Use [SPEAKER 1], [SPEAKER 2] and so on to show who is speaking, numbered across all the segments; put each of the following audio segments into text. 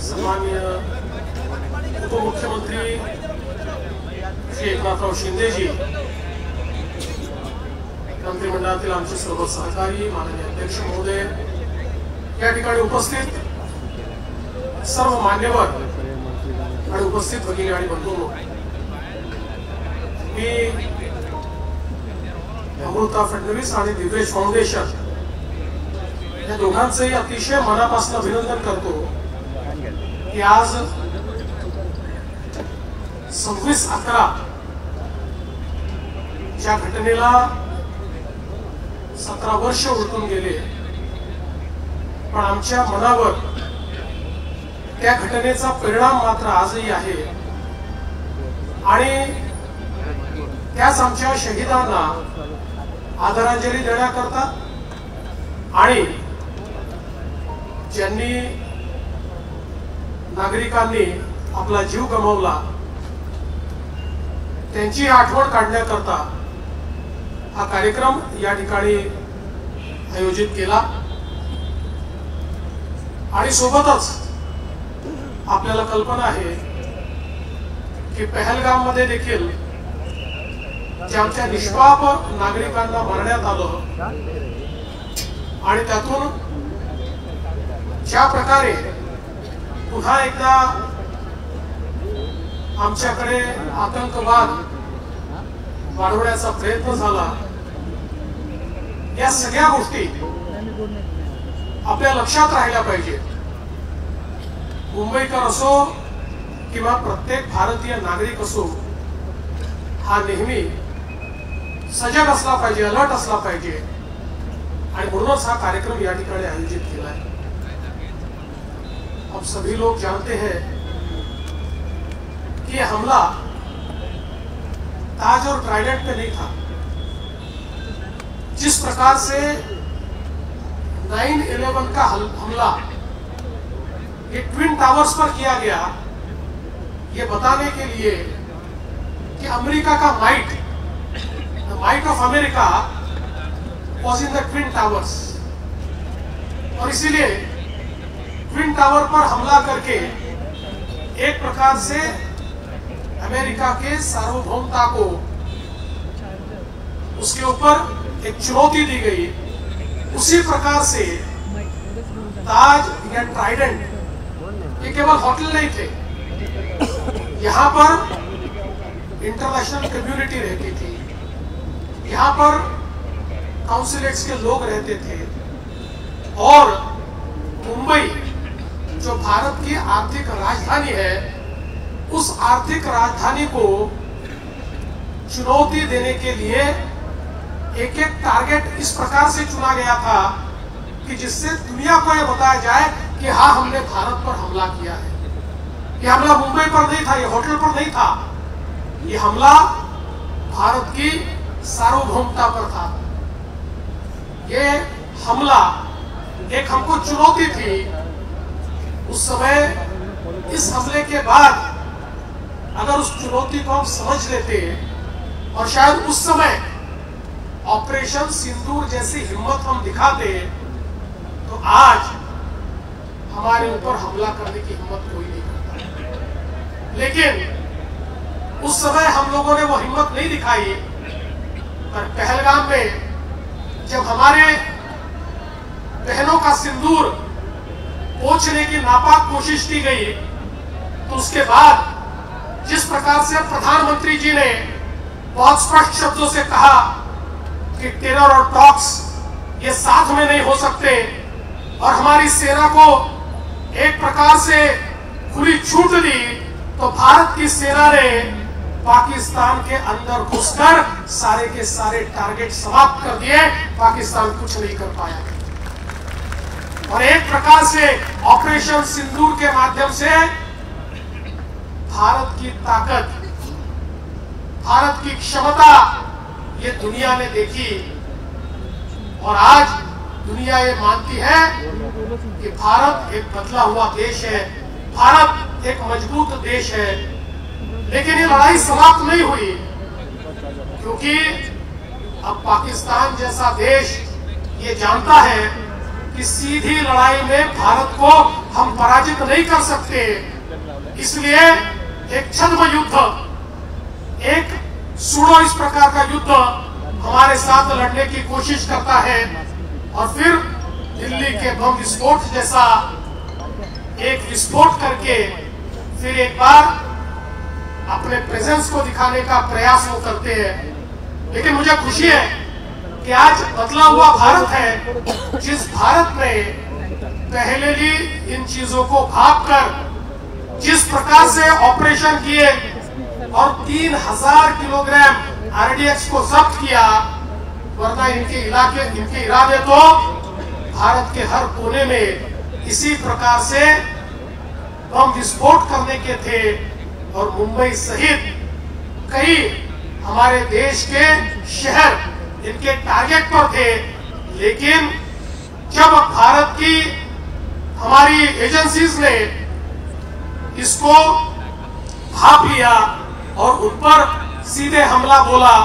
[SPEAKER 1] सन्माननीय उपमुख्यमंत्री श्री एकनाथराव शिंदेजी, मंत्रिमंडळातील आमचे सर्व सहकारी, माननीय अध्यक्ष महोदय, या ठिकाणी उपस्थित सर्व मान्यवर आणि उपस्थित भगिनी आणि बंधूंनो, मी अमृता फडणवीस आणि दिव्येश फाउंडेशन या दोघांचेही अतिशय मनापासून अभिनंदन करतो की आज 26/11 ज्या घटनेला 17 वर्ष उलटून गेले, पण आमच्या मनावर त्या घटनेचा परिणाम मात्र आजही आहे आणि त्याच आमच्या शहीदांना आदरांजली देण्याकरता आणि ज्यांनी नागरिकांनी आपला जीव गमावला त्यांची आठवण काढण्याकरता हा कार्यक्रम या ठिकाणी आयोजित केला। आणि सोबतच आपल्याला कल्पना आहे की पहलगाम मध्ये देखील जे आमच्या निष्पाप नागरिकांना मारण्यात आलं आणि त्यातून ज्या प्रकारे पुन्हा एकदा आमच्याकडे आतंकवाद वाढवण्याचा प्रयत्न झाला, या सगळ्या गोष्टी आपल्या लक्षात राहिल्या पाहिजे। मुंबईकर असो किंवा प्रत्येक भारतीय नागरिक असो, हा नेहमी सजग असला पाहिजे, अलर्ट असला पाहिजे आणि म्हणूनच हा कार्यक्रम या ठिकाणी आयोजित केला है। अब सभी लोग जानते हैं कि हमला ताज और ट्राइडेंट पे नहीं था। जिस प्रकार से 9/11 का हमला ये ट्विन टावर्स पर किया गया, ये बताने के लिए कि अमेरिका का might, the might of America was in the twin towers, और इसीलिए ट्विन टावर पर हमला करके एक प्रकार से अमेरिका के सार्वभौमता को, उसके ऊपर एक चुनौती दी गई। उसी प्रकार से ताज या ट्राइडेंट ये केवल होटल नहीं थे, यहाँ पर इंटरनेशनल कम्युनिटी रहती थी, यहाँ पर काउंसिलेट्स के लोग रहते थे, और मुंबई जो भारत की आर्थिक राजधानी है, उस आर्थिक राजधानी को चुनौती देने के लिए एक एक टारगेट इस प्रकार से चुना गया था कि जिससे दुनिया को यह बताया जाए कि हाँ, हमने भारत पर हमला किया है। यह हमला मुंबई पर नहीं था, यह होटल पर नहीं था, यह हमला भारत की सार्वभौमता पर था। यह हमला एक हमको चुनौती थी उस समय। इस हमले के बाद अगर उस चुनौती को हम समझ लेते और शायद उस समय ऑपरेशन सिंदूर जैसी हिम्मत हम दिखाते, तो आज हमारे ऊपर हमला करने की हिम्मत कोई नहीं करता। लेकिन उस समय हम लोगों ने वो हिम्मत नहीं दिखाई, पर पहलगाम में जब हमारे बहनों का सिंदूर पोंछने की नापाक कोशिश की गई, तो उसके बाद जिस प्रकार से प्रधानमंत्री जी ने बहुत स्पष्ट शब्दों से कहा कि टेरर और टॉक्स ये साथ में नहीं हो सकते, और हमारी सेना को एक प्रकार से खुली छूट दी, तो भारत की सेना ने पाकिस्तान के अंदर घुसकर सारे के सारे टारगेट समाप्त कर दिए। पाकिस्तान कुछ नहीं कर पाया, और एक प्रकार से ऑपरेशन सिंदूर के माध्यम से भारत की ताकत, भारत की क्षमता ये दुनिया ने देखी, और आज दुनिया ये मानती है कि भारत एक बदला हुआ देश है, भारत एक मजबूत देश है। लेकिन ये लड़ाई समाप्त नहीं हुई, क्योंकि अब पाकिस्तान जैसा देश ये जानता है कि सीधी लड़ाई में भारत को हम पराजित नहीं कर सकते, इसलिए एक छद्म युद्ध, एक सूडो इस प्रकार का युद्ध हमारे साथ लड़ने की कोशिश करता है और फिर दिल्ली के बम विस्फोट जैसा एक विस्फोट करके फिर एक बार अपने प्रेजेंस को दिखाने का प्रयास वो करते हैं। लेकिन मुझे खुशी है कि आज बदला हुआ भारत है, जिस भारत में पहले भी इन चीजों को भागकर जिस प्रकार से ऑपरेशन किए और 3000 किलोग्राम आरडीएक्स को जब्त किया, वरना इनके इरादे तो भारत के हर कोने में इसी प्रकार से बम विस्फोट करने के थे और मुंबई सहित कई हमारे देश के शहर इनके टारगेट पर थे। लेकिन जब भारत की हमारी एजेंसीज ने इसको भाप लिया और उन पर सीधे हमला बोला,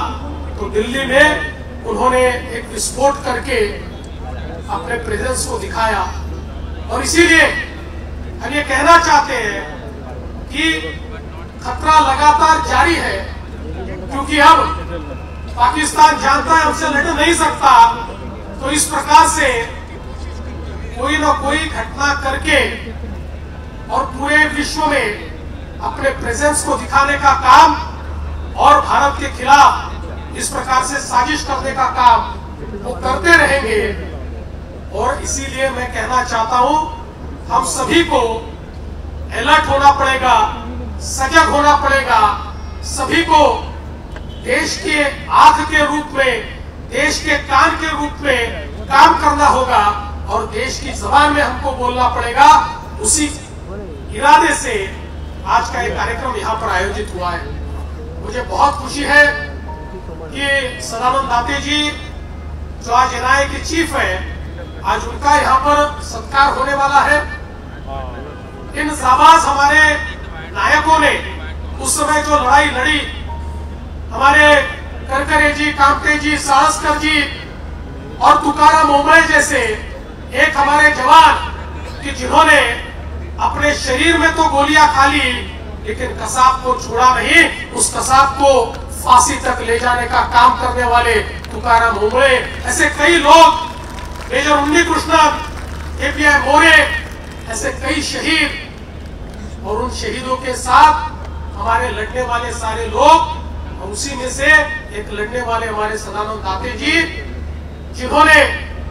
[SPEAKER 1] तो दिल्ली में उन्होंने एक विस्फोट करके अपने प्रेजेंस को दिखाया। और इसीलिए हम ये कहना चाहते हैं कि खतरा लगातार जारी है, क्योंकि अब पाकिस्तान जानता है हमसे लड़ नहीं सकता, तो इस प्रकार से कोई न कोई घटना करके और पूरे विश्व में अपने प्रेजेंस को दिखाने का काम और भारत के खिलाफ इस प्रकार से साजिश करने का काम वो करते रहेंगे। और इसीलिए मैं कहना चाहता हूं, हम सभी को अलर्ट होना पड़ेगा, सजग होना पड़ेगा, सभी को देश के आंख के रूप में, देश के कान के रूप में काम करना होगा और देश की जबान में हमको बोलना पड़ेगा। उसी इरादे से आज का एक कार्यक्रम यहाँ पर आयोजित हुआ है। मुझे बहुत खुशी है कि सदानंद दाते जी जो आज एनआईए के चीफ है, आज उनका यहाँ पर सत्कार होने वाला है। इन जाबाज हमारे नायकों ने उस समय जो लड़ाई लड़ी, हमारे करकरे जी, कामते जी, साहसकर जी और तुकाराम ओंबळे जैसे एक हमारे जवान कि जिन्होंने अपने शरीर में तो गोलियां खा ली, लेकिन कसाब को छोड़ा नहीं, उस कसाब को फांसी तक ले जाने का काम करने वाले तुकाराम ओंबळे, ऐसे कई लोग, मेजर उन्नी कृष्णन, एपीआई मोरे, ऐसे कई शहीद, और उन शहीदों के साथ हमारे लड़ने वाले सारे लोग, और उसी में से एक लड़ने वाले हमारे सदानंद दाते जी, जिन्होंने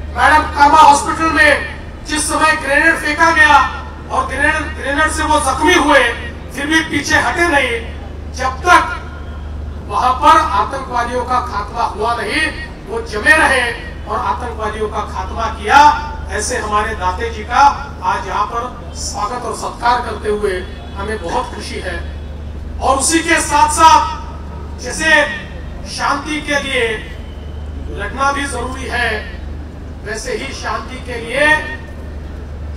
[SPEAKER 1] मैडम कामा हॉस्पिटल में जिस समय ग्रेनेड फेंका गया और ग्रेनेड से वो जख्मी हुए, फिर भी पीछे हटे नहीं, जब तक वहां पर आतंकवादियों का खात्मा हुआ नहीं, वो जमे रहे और आतंकवादियों का खात्मा किया। ऐसे हमारे दाते जी का आज यहाँ पर स्वागत और सत्कार करते हुए हमें बहुत खुशी है। और उसी के साथ साथ जैसे शांति के लिए लड़ना भी जरूरी है, वैसे ही शांति के लिए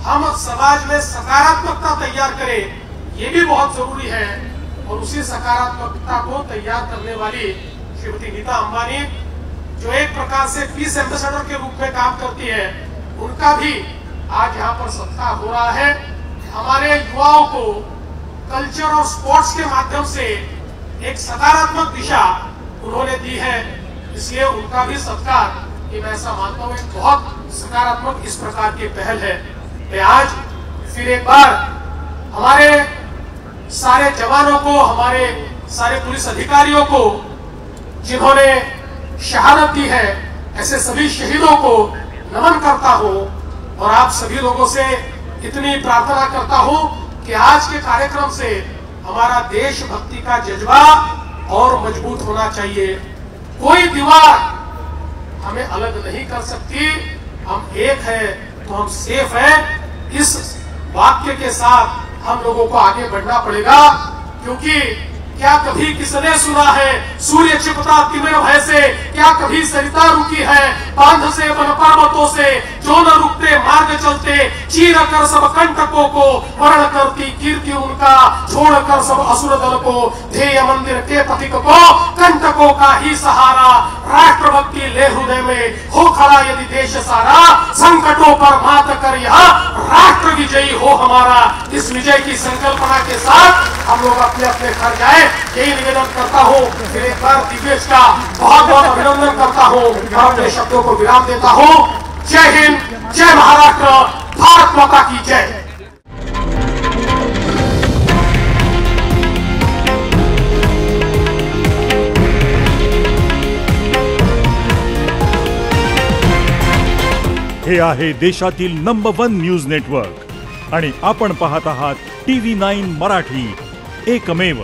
[SPEAKER 1] हम समाज में सकारात्मकता तैयार करें, ये भी बहुत जरूरी है। और उसी सकारात्मकता को तैयार करने वाली श्रीमती नीता अंबानी, जो एक प्रकार से पीस एम्बेसडर के रूप में काम करती है, उनका भी आज यहाँ पर सत्कार हो रहा है। हमारे युवाओं को कल्चर और स्पोर्ट्स के माध्यम से एक सकारात्मक दिशा उन्होंने दी है, इसलिए उनका भी सत्कार, ये मैं ऐसा मानता हूँ, एक बहुत सकारात्मक इस प्रकार की पहल है। मैं आज फिर एक बार हमारे सारे जवानों को, हमारे सारे पुलिस अधिकारियों को जिन्होंने शहादत दी है, ऐसे सभी शहीदों को नमन करता हूँ और आप सभी लोगों से इतनी प्रार्थना करता हूँ कि आज के कार्यक्रम से हमारा देशभक्ति का जज्बा और मजबूत होना चाहिए। कोई दीवार हमें अलग नहीं कर सकती, हम एक है तो हम सेफ है। इस वाक्य के साथ हम लोगों को आगे बढ़ना पड़ेगा, क्योंकि क्या कभी किसने सुना है सूर्य छिपता तिमिर भय से, क्या कभी सरिता रुकी है बांध से वन पर्वतों से, जो न रुकते मार्ग चलते चीर कर सब कंटकों को, वर्ण करती कीर्ति उनका छोड़कर सब असुर दल को, ध्येय मंदिर के पथिक को कंटकों का ही सहारा, राष्ट्रभक्ति ले हृदय में हो खड़ा यदि देश सारा, संकटों पर मात कर यह राष्ट्र विजयी हो हमारा। इस विजय की संकल्पना के साथ हम लोग अपने अपने घर जाए, यही निवेदन करता हूँ। फिर एक बार दिव्येश का बहुत बहुत अभिनंदन करता हूँ और अपने शब्दों को विराम देता हूँ। जय हिंद, जय महाराष्ट्र, भारत माता की जय।
[SPEAKER 2] हे आहे देशातील नंबर 1 न्यूज नेटवर्क आणि आपण पाहत आहात TV9 मराठी, एकमेव।